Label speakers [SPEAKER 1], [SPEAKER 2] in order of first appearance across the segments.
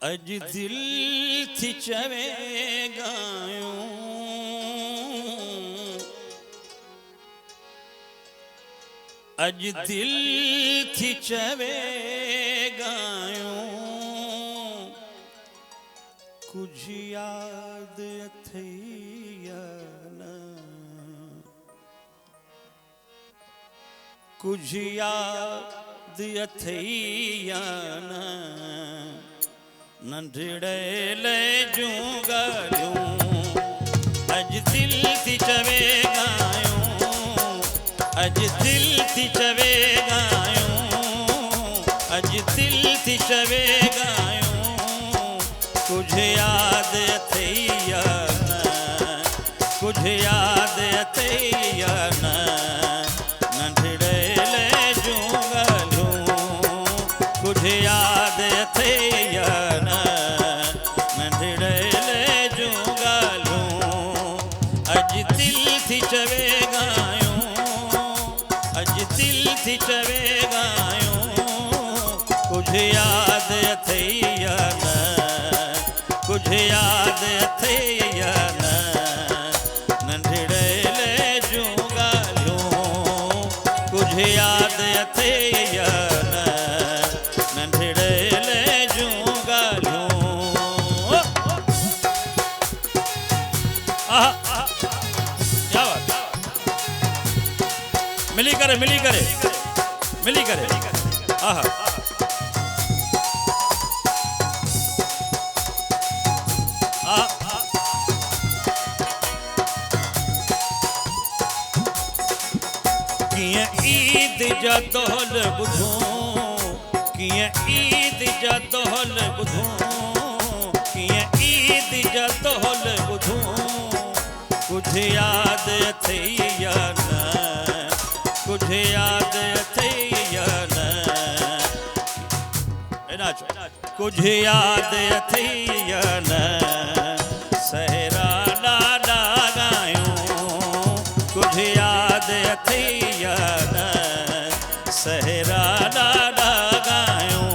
[SPEAKER 1] अज दिल थी चवे गायूं अज दिल थी चवे गायूं कुछ याद थी न कुछ याद थी न नंढड़े ले जूंगा अज दिल थी चवे गायूं अज दिल थी चवे गायूं अज दिल थी चवे गायूं कुछ याद थी न कुछ याद थी न नंढड़े ले जूंगा कुछ याद थी चवे गायूं अज दिल थी चवे गायूं कुछ याद थी न कुछ याद थी न नंढड़े ले जूंगा कुछ याद थी न नंढड़े ले जूंगा मिली करे आहा किए ईद जा दोहल बुधूं किए ईद जा दोहल बुधूं किए ईद जा दोहल बुधूं कुछ याद थी न कुछ याद थी न कुछ याद थी न सहरा लाडा गायूं कुछ याद थी न सहरा लाडा गायूं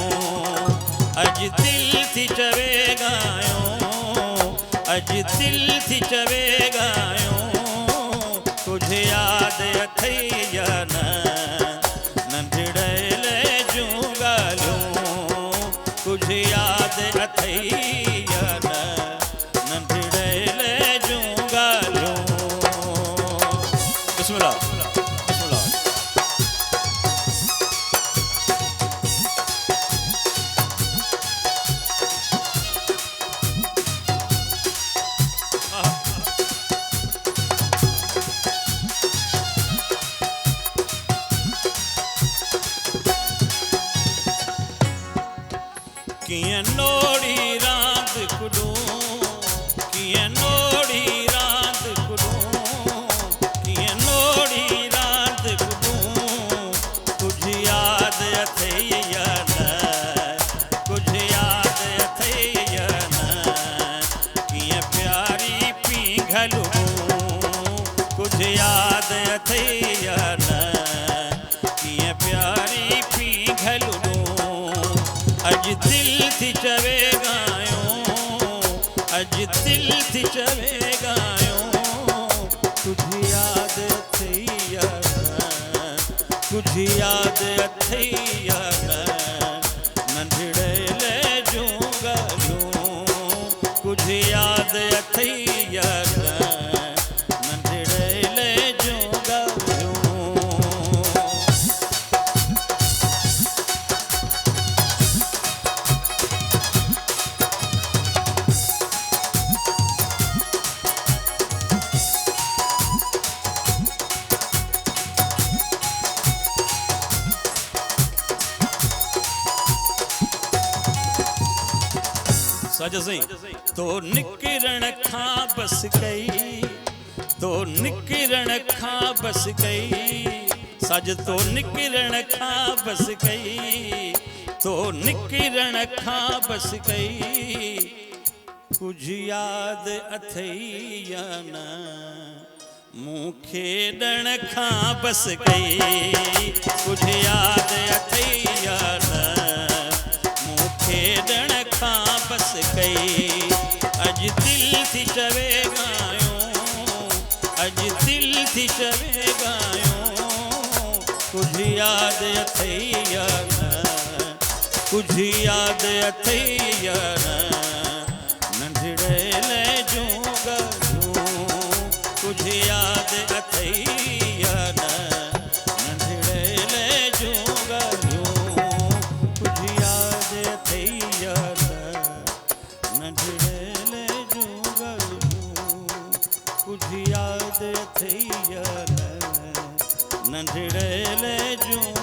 [SPEAKER 1] अज दिल थी चवे गायूं अज दिल थी चवे गायूं कुछ याद थी न नंढड़े ले जूंगा कुछ याद थी न नंढड़े ले जूंगा बिस्मिल्लाह किए नोड़ी रात कुडूं किए नोड़ी रात कुडूं किए नोड़ी रात कुडूं कुछ याद थी न कुछ याद थी न किए प्यारी पीघलूं कुछ याद थी न किए प्यारी पीघलूं अज दिल थी चवे गायूं अज दिल थी चवे गायूं कुछ याद थी न कुछ याद थी न नंढड़े ले जूंगा कुछ याद थी न नंढड़े ले जूंगा सज सही तो निकिरण खां बस गई तो निकिरण खां बस गई सज तो निकिरण खां बस गई तो निकिरण खां बस गई कुछ याद अथई न मूं खेॾण खां बस गई कुछ याद अथई न मूं खेॾण खां बस कई। अज दिल थी चवे गायो, अज दिल थी चवे गायो, कुछ याद अथई या न, कुछ याद अथई या न, नंढड़े ले जूं ॻाल्हियूं, कुछ याद अथई या न, नंढड़े ले जूं ॻाल्हियूं, कुछ याद अथई या न, नंढड़े ले जूं ॻाल्हियूं, कुछ याद अथई या न, नंढड़े ले जूं